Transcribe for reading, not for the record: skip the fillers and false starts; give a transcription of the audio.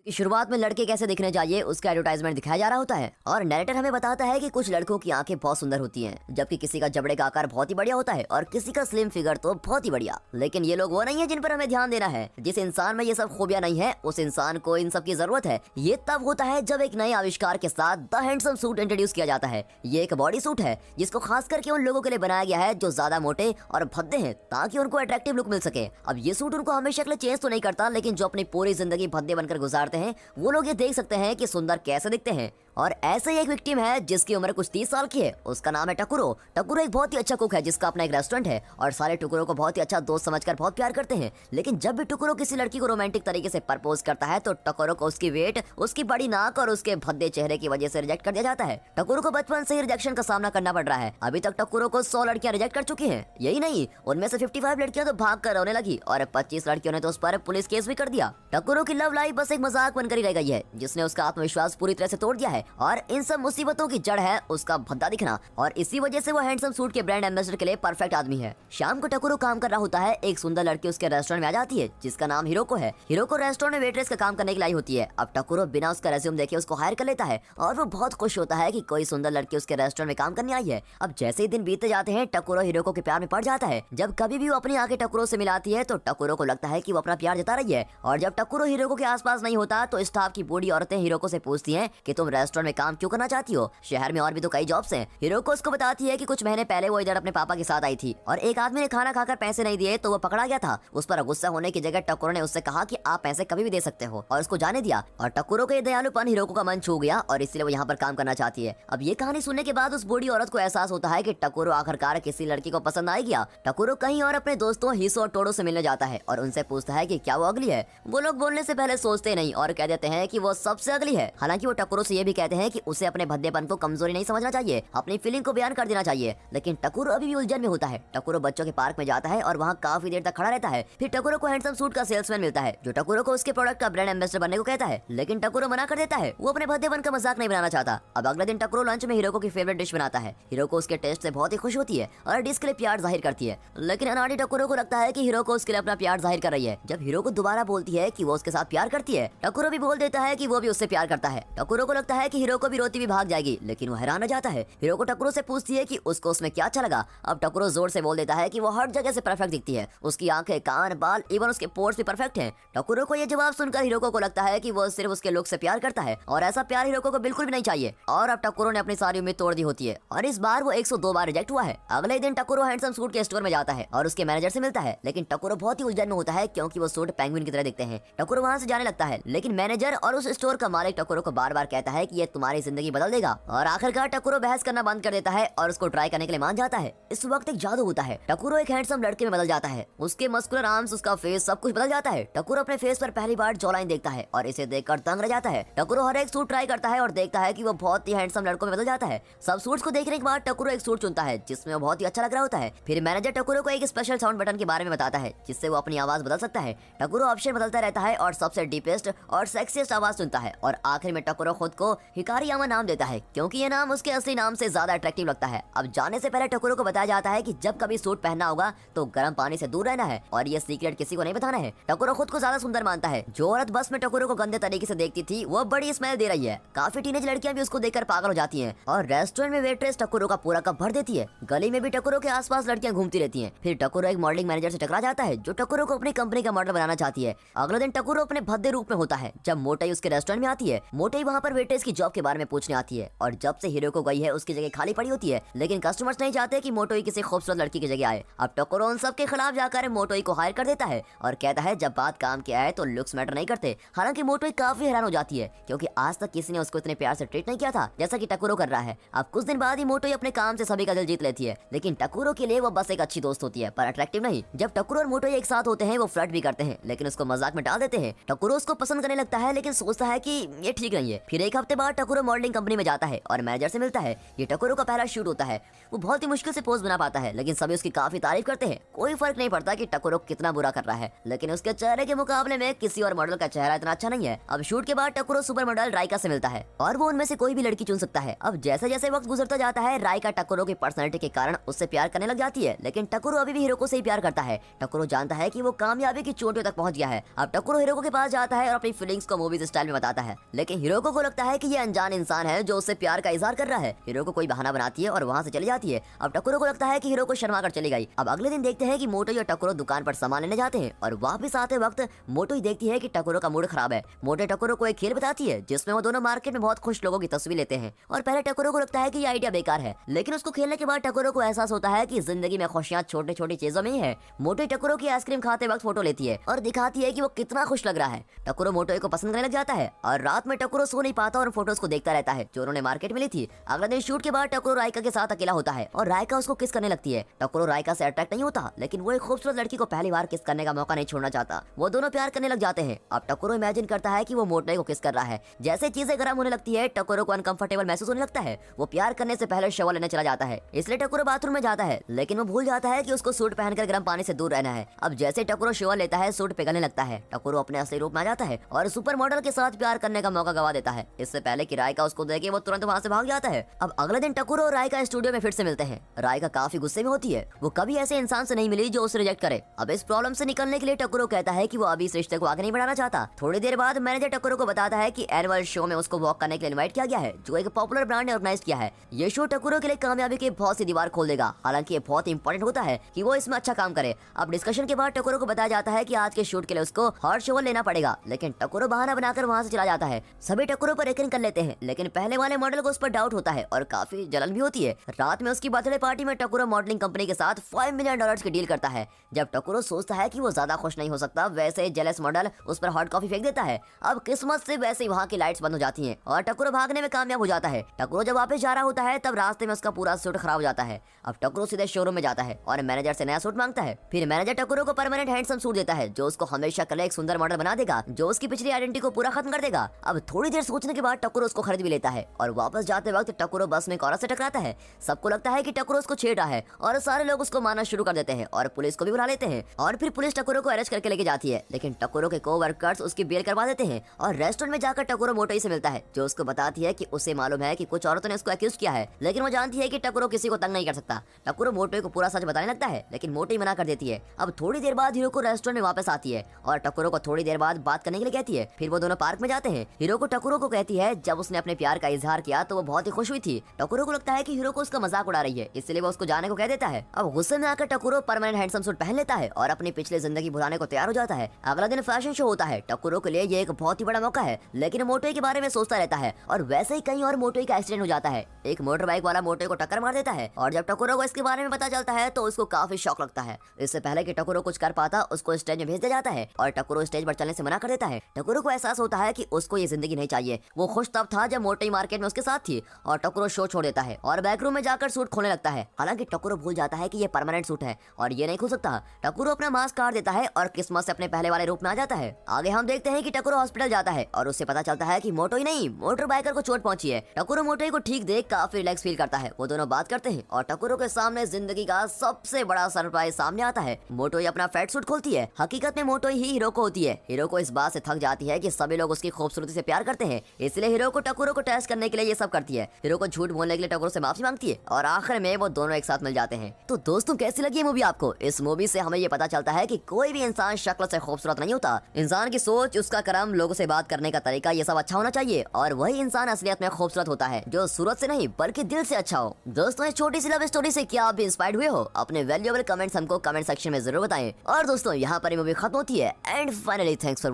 कि शुरुआत में लड़के कैसे दिखने चाहिए उसका एडवर्टाइजमेंट दिखाया जा रहा होता है और नैरेटर हमें बताता है कि कुछ लड़कों की आंखें बहुत सुंदर होती हैं, जबकि किसी का जबड़े का आकार बहुत ही बढ़िया होता है और किसी का स्लिम फिगर तो बहुत ही बढ़िया। लेकिन ये लोग वो नहीं है जिन पर हमें ध्यान देना है। जिस इंसान में ये सब खूबियां नहीं है उस इंसान को इन सब की जरूरत है। ये तब होता है जब एक नए आविष्कार के साथ द हैंडसम सूट इंट्रोड्यूस किया जाता है। ये एक बॉडी सूट है जिसको खास करके उन लोगों के लिए बनाया गया है जो ज्यादा मोटे और भद्दे हैं, ताकि उनको अट्रैक्टिव लुक मिल सके। अब ये सूट उनको हमेशा के लिए चेंज तो नहीं करता, लेकिन जो अपनी पूरी जिंदगी भद्दे बनकर गुजारते हैं वो लोग देख सकते हैं कि सुंदर कैसे दिखते हैं। और ऐसे ही एक विक्टिम है जिसकी उम्र कुछ 30 साल की है। उसका नाम है टकुरो। टकुरो एक बहुत ही अच्छा कुक है जिसका अपना एक रेस्टोरेंट है और सारे टकुरो को बहुत ही अच्छा दोस्त समझकर बहुत प्यार करते हैं। लेकिन जब भी टकुरो किसी लड़की को रोमांटिक तरीके से प्रपोज करता है तो टकुरो को उसकी वेट, उसकी बड़ी नाक और उसके भद्दे चेहरे की वजह से रिजेक्ट कर दिया जाता है। टकुरो को बचपन से ही रिजेक्शन का सामना करना पड़ रहा है। अभी तक टकुरो को 100 लड़कियां रिजेक्ट कर चुकी है। यही नहीं, उनमें से 55 लड़कियां तो भाग कर रोने लगी और 25 लड़कियों ने तो उस पर पुलिस केस भी कर दिया। टकुरो की लव लाइफ बस एक मजाक बनकर ही रह गई है जिसने उसका आत्मविश्वास पूरी तरह से तोड़ दिया है और इन सब मुसीबतों की जड़ है उसका भद्दा दिखना। और इसी वजह से वो हैंडसम सूट के ब्रांड एम्बेसडर के लिए परफेक्ट आदमी है। शाम को टकुरो काम कर रहा होता है। एक सुंदर लड़की उसके रेस्टोरेंट में आ जाती है जिसका नाम हिरोको है। हिरोको रेस्टोरेंट में वेट्रेस का काम करने के लिए आई होती है। अब टकुरो बिना उसका रेज्यूम देखे उसको हायर कर लेता है और वो बहुत खुश होता है कि कोई सुंदर लड़की उसके रेस्टोरेंट में काम करने आई है। अब जैसे ही दिन बीतते जाते हैं टकुरो हिरोको के प्यार में पड़ जाता है। जब कभी भी वो अपनी आंखें टकुरो से मिलाती है तो टकुरो को लगता है कि वो अपना प्यार जता रही है। और जब टकुरो हिरोको के आसपास नहीं होता तो स्टाफ की बूढ़ी औरतें हिरोको से पूछती हैं कि तुम रेस्टोरेंट में काम क्यों करना चाहती हो, शहर में और भी तो कई जॉब्स हैं। हिरोको उसको बताती है कि कुछ महीने पहले वो इधर अपने पापा के साथ आई थी और एक आदमी ने खाना खाकर पैसे नहीं दिए तो वो पकड़ा गया था। उस पर गुस्सा होने की जगह टकुरो ने उससे कहा कि आप पैसे कभी भी दे सकते हो और उसको जाने दिया। और टकुरो के दयालुपन हिरोको का मन छू गया और इसलिए वो यहाँ पर काम करना चाहती है। अब ये कहानी सुनने के बाद उस बूढ़ी औरत को एहसास होता है कि टकुरो आखिरकार किसी लड़की को पसंद आ गया। टकुरो कहीं और अपने दोस्तों हिसो और टोडो से मिलने जाता है और उनसे पूछता है कि क्या वो अगली है। वो लोग बोलने से पहले सोचते नहीं और कह देते हैं कि वो सबसे अगली है। हालांकि वो टकुरो से ये भी कहते हैं कि उसे अपने भद्देपन को कमजोरी नहीं समझना चाहिए, अपनी फीलिंग को बयान कर देना चाहिए। लेकिन टकुरो अभी भी उलझन में होता है। टकुरो बच्चों के पार्क में जाता है और वहाँ काफी देर तक खड़ा रहता है। फिर टकुरो को हैंडसम सूट का सेल्समैन मिलता है जो टकुरो को उसके प्रोडक्ट का ब्रांड एम्बेसडर बनने को कहता है। लेकिन टकुरो मना कर देता है, वो अपने भद्देपन का मजाक नहीं बनाना चाहता। अब अगले दिन टकुरो लंच में हिरोको की फेवरेट डिश बनाता है। हिरोको उसके टेस्ट से बहुत ही खुश होती है और डिश के लिए प्यार जाहिर करती है। लेकिन अनाड़ी टकुरो को लगता है कि हिरोको उसके लिए अपना प्यार जाहिर कर रही है। जब हिरोको दोबारा बोलती है कि वो उसके साथ प्यार करती है, टकुरो भी बोल देता है कि वो भी उससे प्यार करता है। टकुरो को लगता है कि हिरोको भी रोती भी भाग जाएगी, लेकिन वो हैरान हो जाता है। हिरोको टकुरो से पूछती है कि उसको उसमें क्या अच्छा लगा। अब टकुरो जोर से बोल देता है कि वो हर जगह से परफेक्ट दिखती है, उसकी आंखें, कान, बाल, इवन उसके पोर्स भी परफेक्ट हैं। टकुरो को ये जवाब सुनकर हिरोको को लगता है कि वो सिर्फ उसके लुक से प्यार करता है और ऐसा प्यार हिरोको को बिल्कुल भी नहीं चाहिए। और अब टकुरो ने अपनी सारी उम्मीद तोड़ दी होती है और इस बार वो 102 बार रिजेक्ट हुआ है। अगले दिन टकुरो हैंडसम सूट के स्टोर में जाता है और उसके मैनेजर से मिलता है। लेकिन टकुरो बहुत ही उलझन में होता है क्योंकि वो सूट पेंगुइन की तरह दिखते हैं। टकुरो वहाँ से जाने लगता है, लेकिन मैनेजर और उस स्टोर का मालिक टकुरो को बार बार कहता है कि ये तुम्हारी जिंदगी बदल देगा। और आखिरकार टकुरो बहस करना बंद कर देता है और उसको ट्राई करने के लिए मान जाता है। इस वक्त एक जादू होता है। टकुरो एक हैंडसम लड़के में बदल जाता है। उसके मस्कुलर आर्म्स, उसका फेस, सब कुछ बदल जाता है। टकुरो अपने फेस पर पहली बार जॉ लाइन देखता है और इसे देखकर दंग रह जाता है। टकुरो हर एक सूट ट्राई करता है और देखता है कि वो बहुत ही हैंडसम लड़कों में बदल जाता है। सब सूट्स को देखने के बाद टकुरो एक सूट चुनता है जिसमें वो बहुत ही अच्छा लग रहा होता है। फिर मैनेजर टकुरो को एक स्पेशल साउंड बटन के बारे में बताता है जिससे वो अपनी आवाज बदल सकता है। टकुरो ऑप्शन बदलता रहता है और सबसे डीपेस्ट और सेक्सीएस्ट आवाज सुनता है और आखिर में टकुरो खुद को हिकारियामा नाम देता है क्योंकि ये नाम उसके असली नाम से ज्यादा अट्रैक्टिव लगता है। अब जाने से पहले टकुरो को बताया जाता है कि जब कभी सूट पहनना होगा तो गर्म पानी से दूर रहना है और ये सीक्रेट किसी को नहीं बताना है। टकुरो खुद को ज्यादा सुंदर मानता है। जो औरत बस में टकुरो को गंदे तरीके से देखती थी वो बड़ी स्मेल दे रही है। काफी टीनेज लड़कियां भी उसको देखकर पागल हो जाती हैं और रेस्टोरेंट में वेट्रेस टकुरो का पूरा कप भर देती है। गली में भी टकुरो के आसपास लड़कियां घूमती रहती हैं। फिर टकुरो एक मॉडलिंग मैनेजर से टकरा जाता है जो टकुरो को अपनी कंपनी का मॉडल बनाना चाहती है। अगले दिन टकुरो अपने भद्दे रूप में होता है जब मोटई उसके रेस्टोरेंट में आती है। मोटई वहाँ पर वेट्रेस की जॉब के बारे में पूछने आती है और जब से हिरोको गई है उसकी जगह खाली पड़ी होती है। लेकिन कस्टमर्स नहीं चाहते कि मोटोई किसी खूबसूरत लड़की की जगह आए। अब टकुरो उन सब के खिलाफ जाकर मोटोई को हायर कर देता है और कहता है जब बात काम की आए तो लुक्स मैटर नहीं करते। हालांकि मोटोई काफी हैरान हो जाती है क्योंकि आज तक किसी ने उसको इतने प्यार से ट्रीट नहीं किया था जैसा कि टकुरो कर रहा है। अब कुछ दिन बाद ही मोटोई अपने काम से सभी का दिल जीत लेती है। लेकिन टकुरो के लिए वो बस एक अच्छी दोस्त होती है पर अट्रैक्टिव नहीं। जब टकुरो और मोटोई एक साथ होते हैं वो फ्लर्ट भी करते हैं लेकिन उसको मजाक में डाल देते हैं। टकुरो उसको पसंद करने लगता है लेकिन सोचता है कि ये ठीक नहीं है। फिर एक हफ्ते बाद बाद टकुरो मॉडलिंग कंपनी में जाता है और मैनेजर से मिलता है। ये टकुरो का पहला शूट होता है। वो बहुत ही मुश्किल से पोज बना पाता है, लेकिन सभी उसकी काफी तारीफ करते हैं। कोई फर्क नहीं पड़ता कि टकुरो कितना बुरा कर रहा है, लेकिन उसके चेहरे के मुकाबले में किसी और मॉडल का चेहरा इतना अच्छा नहीं है। अब शूट के बाद टकुरो सुपर मॉडल राइका से मिलता है और वो उनमें से कोई भी लड़की चुन सकता है। अब जैसे जैसे वक्त गुजरता जाता है, राइका टकुरो की पर्सनैलिटी के कारण उससे प्यार करने लग जाती है, लेकिन टकुरो अभी भी हिरोको से ही प्यार करता है। टकुरो जानता है कि वो कामयाबी की चोटियों तक पहुंच गया है। अब टकुरो हिरोको के पास जाता है और अपनी फीलिंग्स को मूवीज स्टाइल में बताता है, लेकिन हिरोको को लगता है कि ये अनजान इंसान है जो उससे प्यार का इजहार कर रहा है। हिरोको कोई बहाना बनाती है और वहाँ से चली जाती है। अब टकुरो को लगता है कि हिरोको शर्मा कर चली गई। अब अगले दिन देखते हैं कि मोटोई और टकुरो दुकान पर सामान लेने जाते हैं और वापस आते वक्त मोटोई देखती है कि टकुरो का मूड खराब है। मोटोई टकुरो को एक खेल बताती है जिसमें वो दोनों मार्केट में बहुत खुश लोगों की तस्वीर लेते हैं और पहले टकुरो को लगता है कि ये आइडिया बेकार है, लेकिन उसको खेलने के बाद टकुरो को एहसास होता है कि जिंदगी में खुशियां छोटी छोटी चीजों में ही है। मोटोई टकुरो की आइसक्रीम खाते वक्त फोटो लेती है और दिखाती है कि वो कितना खुश लग रहा है। टकुरो मोटोई को पसंद करने लग जाता है और रात में टकुरो सो नहीं पाता और फोटोज को देखता रहता है जो उन्होंने मार्केट में ली थी। अगले दिन शूट के बाद टकुरो राइका के साथ अकेला होता है और राइका उसको किस करने लगती है। टकुरो राइका से अट्रैक्ट नहीं होता, लेकिन वो एक खूबसूरत लड़की को पहली बार किस करने का मौका नहीं छोड़ना चाहता। वो दोनों प्यार करने लग जाते हैं। अब टकुरो इमेजिन करता है कि वो मोटोई को किस कर रहा है। जैसे चीजें गर्म होने लगती है, टकुरो को अनकंफर्टेबल महसूस होने लगता है। वो प्यार करने से पहले शॉवर लेने चला जाता है, इसलिए टकुरो बाथरूम में जाता है, लेकिन वो भूल जाता है कि उसको सूट पहनकर गर्म पानी से दूर रहना है। अब जैसे टकुरो शॉवर लेता है, सूट पिघलने लगता है। टकुरो अपने असली रूप में आ जाता है और सुपर मॉडल के साथ प्यार करने का मौका गवा देता है। इससे पहले कि राइका उसको देखे वो तुरंत वहाँ से भाग जाता है। अब अगले दिन टकुरो और राइका स्टूडियो में फिर से मिलते हैं। राइका काफी गुस्से में होती है। वो कभी ऐसे इंसान से नहीं मिली जो उसे रिजेक्ट करे। अब इस प्रॉब्लम से निकलने के लिए टकुरो कहता है कि वो अभी इस रिश्ते को आगे नहीं बढ़ाना चाहता। थोड़ी देर बाद मैनेजर टकुरो को बताता है कि एनुअल शो में उसको वॉक करने के लिए इनवाइट किया गया है, जो एक पॉपुलर ब्रांड ने ऑर्गेनाइज किया है। ये शो टकुरो के लिए कामयाबी की बहुत सी दीवार खोल देगा। हालांकि ये बहुत इंपॉर्टेंट होता है कि वो इसमें अच्छा काम करे। अब डिस्कशन के बाद टकुरो को बताया जाता है कि आज के शूट के लिए उसको हॉट शॉवर लेना पड़ेगा, लेकिन टकुरो बहाना बनाकर वहाँ से चला जाता है। सभी टकुरो पर यकीन कर लेते हैं, लेकिन पहले वाले मॉडल को उस पर डाउट होता है और काफी जलन भी होती है। रात में उसकी बर्थडे पार्टी में टकुरो मॉडलिंग कंपनी के साथ $5 मिलियन की डील करता है। जब टकुरो सोचता है कि वो ज्यादा खुश नहीं हो सकता, वैसे जेलस मॉडल उस पर हॉट कॉफी फेंक देता है। अब किस्मत से वैसे ही वहाँ की लाइट्स बंद हो जाती हैं और टकुरो भागने में कामयाब हो जाता है। टकुरो जब वापस जा रहा होता है, तब रास्ते में उसका पूरा सूट खराब हो जाता है। अब टकुरो सीधे शोरूम में जाता है और मैनेजर से नया सूट मांगता है। फिर मैनेजर टकुरो को परमानेंट हैंडसम सूट देता है, जो उसको हमेशा के लिए एक सुंदर मॉडल बना देगा, जो उसकी पिछली आइडेंटिटी को पूरा खत्म कर देगा। अब थोड़ी देर सोचने के बाद टकुरो उसको खरीद भी लेता है और वापस जाते वक्त टकुरो बस में एक औरत से टकराता है। सबको लगता है कि टकुरो उसको छेड़ रहा है और सारे लोग उसको मारना शुरू कर देते हैं और पुलिस को भी बुला लेते हैं और फिर पुलिस टकुरो को अरेस्ट करके लेके जाती है। लेकिन टकुरो के कोवर्कर्स उसकी बेल करवा देते हैं और रेस्टोरेंट में जाकर टकुरो मोटोई से मिलता है, जो उसको बताती है कि उसे मालूम है कि कुछ औरतों ने उसको एक्यूज किया है, लेकिन वो जानती है कि टकुरो किसी को तंग नहीं कर सकता। टकुरो मोटोई को पूरा सच बताने लगता है, लेकिन मोटोई मना कर देती है। अब थोड़ी देर बाद हिरोको रेस्टोरेंट में वापस आती है और टकुरो को थोड़ी देर बाद बात करने के लिए कहती है। फिर वो दोनों पार्क में जाते हैं। हिरोको टकुरो को कहती है जब उसने अपने प्यार का इजहार किया तो वो बहुत ही खुश हुई थी। टकुरो को लगता है कि हिरोको उसका मजाक उड़ा रही है, इसलिए वो उसको जाने को कह देता है। अब गुस्से में आकर टकुरो परमानेंट हैंडसम सूट पहन लेता है और अपनी पिछली जिंदगी भुलाने को तैयार हो जाता है। अगला दिन फैशन शो होता है। टकुरो के लिए ये एक बहुत ही बड़ा मौका है, लेकिन मोटोई के बारे में सोचता रहता है और वैसे ही कहीं और मोटोई का एक्सीडेंट हो जाता है। एक मोटर बाइक वाला मोटोई को टक्कर मार देता है और जब टकुरो को इसके बारे में पता चलता है तो उसको काफी शौक लगता है। इससे पहले कि टकुरो कुछ कर पाता, उसको स्टेज में भेज दिया जाता है और टकुरो स्टेज पर चलने से मना कर देता है। टकुरो को एहसास होता है कि उसको ये जिंदगी नहीं चाहिए। वो खुश तब था जब मोटोई मार्केट में उसके साथ थी और टकुरो शो छोड़ देता है और बैकरूम में जाकर सूट खोलने लगता है। हालांकि टकुरो भूल जाता है कि ये परमानेंट सूट है और ये नहीं खुल सकता। टकुरो अपना मास्क काट देता है और किस्मत से अपने पहले वाले रूप में आ जाता है। आगे हम देखते हैं कि टकुरो हॉस्पिटल जाता है और उससे पता चलता है कि मोटोई नहीं, मोटर बाइकर को चोट पहुंची है। टकुरो मोटोई को ठीक देख काफी रिलैक्स फील करता है। वो दोनों बात करते हैं और टकुरो के सामने जिंदगी का सबसे बड़ा सरप्राइज सामने आता है। मोटोई अपना फैट सूट खोलती है। हकीकत में मोटोई ही हिरोको होती है। हिरोको इस बात से थक जाती है कि सभी लोग उसकी खूबसूरती से प्यार करते हैं, इसलिए हिरोको टकुरो को टेस्ट करने के लिए ये सब करती है। हिरोको झूठ बोलने के लिए टकुरो से माफी मांगती है और आखिर में वो दोनों एक साथ मिल जाते हैं। तो दोस्तों, कैसी लगी ये मूवी आपको? इस मूवी से हमें ये पता चलता है कि कोई भी इंसान शक्ल से खूबसूरत नहीं होता। इंसान की सोच, उसका कर्म, लोगों से बात करने का तरीका, ये सब अच्छा होना चाहिए और वही इंसान असलियत में खूबसूरत होता है, जो सूरत से नहीं बल्कि दिल से अच्छा हो। दोस्तों, इस छोटी सी लव स्टोरी से क्या आप भी इंस्पायर्ड हुए हो? अपने वैल्यूएबल कमेंट्स हमको कमेंट सेक्शन में जरूर बताएं। और दोस्तों, यहाँ पर मूवी खत्म होती है एंड फाइनली थैंक्स फॉर